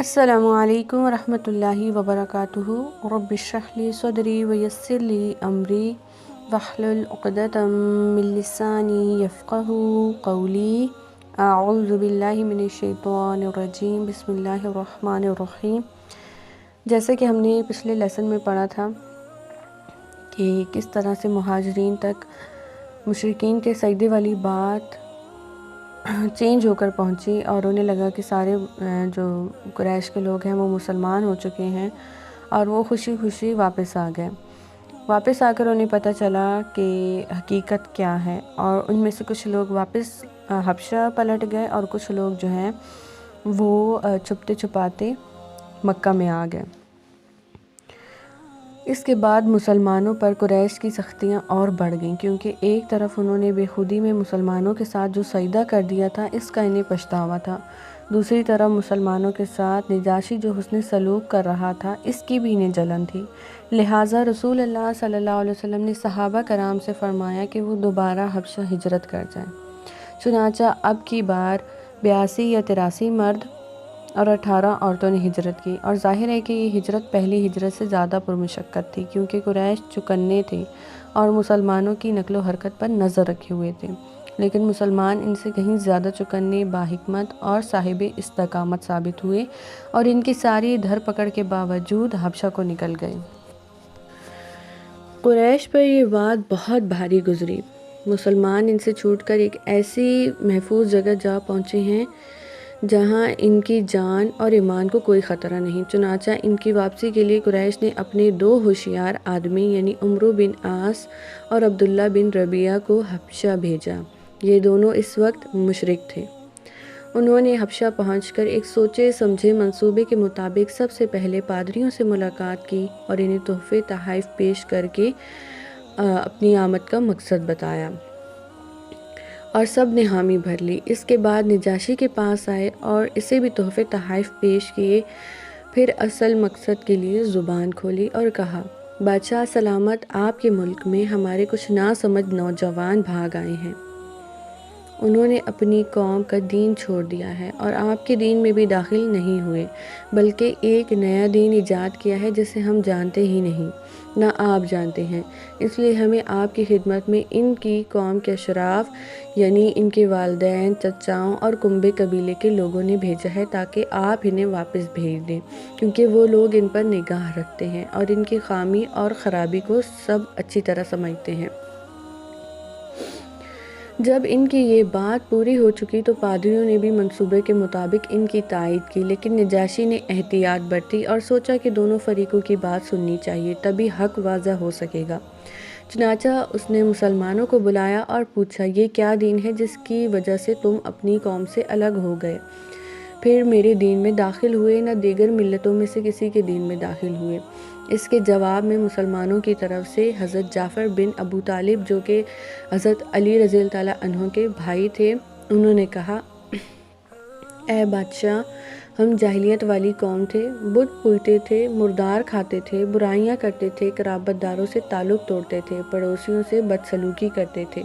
السلام علیکم ورحمۃ اللہ وبرکاتہ۔ رب اشرح لی صدری ویسر لی امری واحلل عقدۃ من لسانی یفقہوا قولی۔ اعوذ باللہ من الشیطان الرجیم، بسم اللہ الرحمن الرحیم۔ جیسے کہ ہم نے پچھلے لیسن میں پڑھا تھا کہ کس طرح سے مہاجرین تک مشرکین کے سجدے والی بات چینج ہو کر پہنچی اور انہیں لگا کہ سارے جو قریش کے لوگ ہیں وہ مسلمان ہو چکے ہیں، اور وہ خوشی خوشی واپس آ گئے۔ واپس آ کر انہیں پتہ چلا کہ حقیقت کیا ہے، اور ان میں سے کچھ لوگ واپس حبشہ پلٹ گئے اور کچھ لوگ جو ہیں وہ چھپتے چھپاتے مکہ میں آ گئے۔ اس کے بعد مسلمانوں پر قریش کی سختیاں اور بڑھ گئیں، کیونکہ ایک طرف انہوں نے بے خودی میں مسلمانوں کے ساتھ جو سجدہ کر دیا تھا اس کا انہیں پچھتاوا تھا، دوسری طرف مسلمانوں کے ساتھ نجاشی جو حسن سلوک کر رہا تھا اس کی بھی انہیں جلن تھی۔ لہٰذا رسول اللہ صلی اللہ علیہ وسلم نے صحابہ کرام سے فرمایا کہ وہ دوبارہ حبشہ ہجرت کر جائیں۔ چنانچہ اب کی بار 82 یا 83 مرد اور 18 عورتوں نے ہجرت کی، اور ظاہر ہے کہ یہ ہجرت پہلی ہجرت سے زیادہ پرمشقت تھی، کیونکہ قریش چوکنے تھے اور مسلمانوں کی نقل و حرکت پر نظر رکھے ہوئے تھے، لیکن مسلمان ان سے کہیں زیادہ چوکنے، باحکمت اور صاحب استقامت ثابت ہوئے، اور ان کی ساری دھر پکڑ کے باوجود حبشہ کو نکل گئے۔ قریش پر یہ بات بہت بھاری گزری۔ مسلمان ان سے چھوٹ کر ایک ایسی محفوظ جگہ جا پہنچے ہیں جہاں ان کی جان اور ایمان کو کوئی خطرہ نہیں۔ چنانچہ ان کی واپسی کے لیے قریش نے اپنے 2 ہوشیار آدمی یعنی عمرو بن عاص اور عبداللہ بن ربیعہ کو حبشہ بھیجا۔ یہ دونوں اس وقت مشرک تھے۔ انہوں نے حبشہ پہنچ کر ایک سوچے سمجھے منصوبے کے مطابق سب سے پہلے پادریوں سے ملاقات کی اور انہیں تحفے تحائف پیش کر کے اپنی آمد کا مقصد بتایا، اور سب نے حامی بھر لی۔ اس کے بعد نجاشی کے پاس آئے اور اسے بھی تحفے تحائف پیش کیے، پھر اصل مقصد کے لیے زبان کھولی اور کہا: بادشاہ سلامت، آپ کے ملک میں ہمارے کچھ ناسمجھ نوجوان بھاگ آئے ہیں۔ انہوں نے اپنی قوم کا دین چھوڑ دیا ہے اور آپ کے دین میں بھی داخل نہیں ہوئے، بلکہ ایک نیا دین ایجاد کیا ہے جسے ہم جانتے ہی نہیں، نہ آپ جانتے ہیں۔ اس لیے ہمیں آپ کی خدمت میں ان کی قوم کے اشراف یعنی ان کے والدین، چچاؤں اور کنبے قبیلے کے لوگوں نے بھیجا ہے تاکہ آپ انہیں واپس بھیج دیں، کیونکہ وہ لوگ ان پر نگاہ رکھتے ہیں اور ان کی خامی اور خرابی کو سب اچھی طرح سمجھتے ہیں۔ جب ان کی یہ بات پوری ہو چکی تو پادریوں نے بھی منصوبے کے مطابق ان کی تائید کی، لیکن نجاشی نے احتیاط برتی اور سوچا کہ دونوں فریقوں کی بات سننی چاہیے، تبھی حق واضح ہو سکے گا۔ چنانچہ اس نے مسلمانوں کو بلایا اور پوچھا: یہ کیا دین ہے جس کی وجہ سے تم اپنی قوم سے الگ ہو گئے، پھر میرے دین میں داخل ہوئے، نہ دیگر ملتوں میں سے کسی کے دین میں داخل ہوئے؟ اس کے جواب میں مسلمانوں کی طرف سے حضرت جعفر بن ابو طالب جو کہ حضرت علی رضی اللہ تعالیٰ عنہ کے بھائی تھے، انہوں نے کہا: اے بادشاہ، ہم جاہلیت والی قوم تھے، بت پوجتے تھے، مردار کھاتے تھے، برائیاں کرتے تھے، قرابت داروں سے تعلق توڑتے تھے، پڑوسیوں سے بدسلوکی کرتے تھے،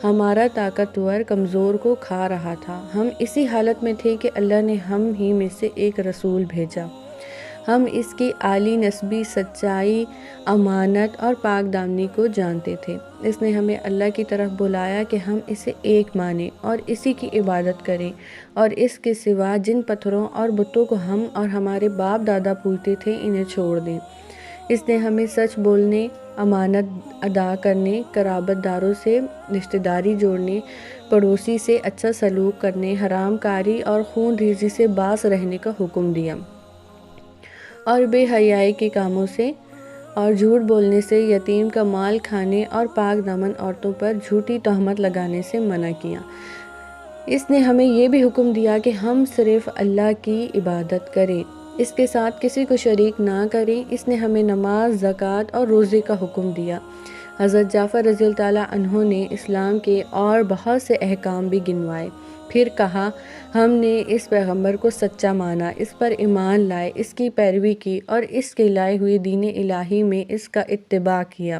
ہمارا طاقتور کمزور کو کھا رہا تھا۔ ہم اسی حالت میں تھے کہ اللہ نے ہم ہی میں سے ایک رسول بھیجا۔ ہم اس کی عالی نسبی سچائی، امانت اور پاک دامنی کو جانتے تھے۔ اس نے ہمیں اللہ کی طرف بلایا کہ ہم اسے ایک مانیں اور اسی کی عبادت کریں، اور اس کے سوا جن پتھروں اور بتوں کو ہم اور ہمارے باپ دادا پوجتے تھے انہیں چھوڑ دیں۔ اس نے ہمیں سچ بولنے، امانت ادا کرنے، قرابت داروں سے رشتہ داری جوڑنے، پڑوسی سے اچھا سلوک کرنے، حرام کاری اور خون ریزی سے باز رہنے کا حکم دیا، اور بے حیائی کے کاموں سے اور جھوٹ بولنے سے، یتیم کا مال کھانے اور پاک دامن عورتوں پر جھوٹی تہمت لگانے سے منع کیا۔ اس نے ہمیں یہ بھی حکم دیا کہ ہم صرف اللہ کی عبادت کریں، اس کے ساتھ کسی کو شریک نہ کریں۔ اس نے ہمیں نماز، زکوٰۃ اور روزے کا حکم دیا۔ حضرت جعفر رضی اللہ تعالیٰ عنہ نے اسلام کے اور بہت سے احکام بھی گنوائے، پھر کہا: ہم نے اس پیغمبر کو سچا مانا، اس پر ایمان لائے، اس کی پیروی کی اور اس کے لائے ہوئے دین الہی میں اس کا اتباع کیا۔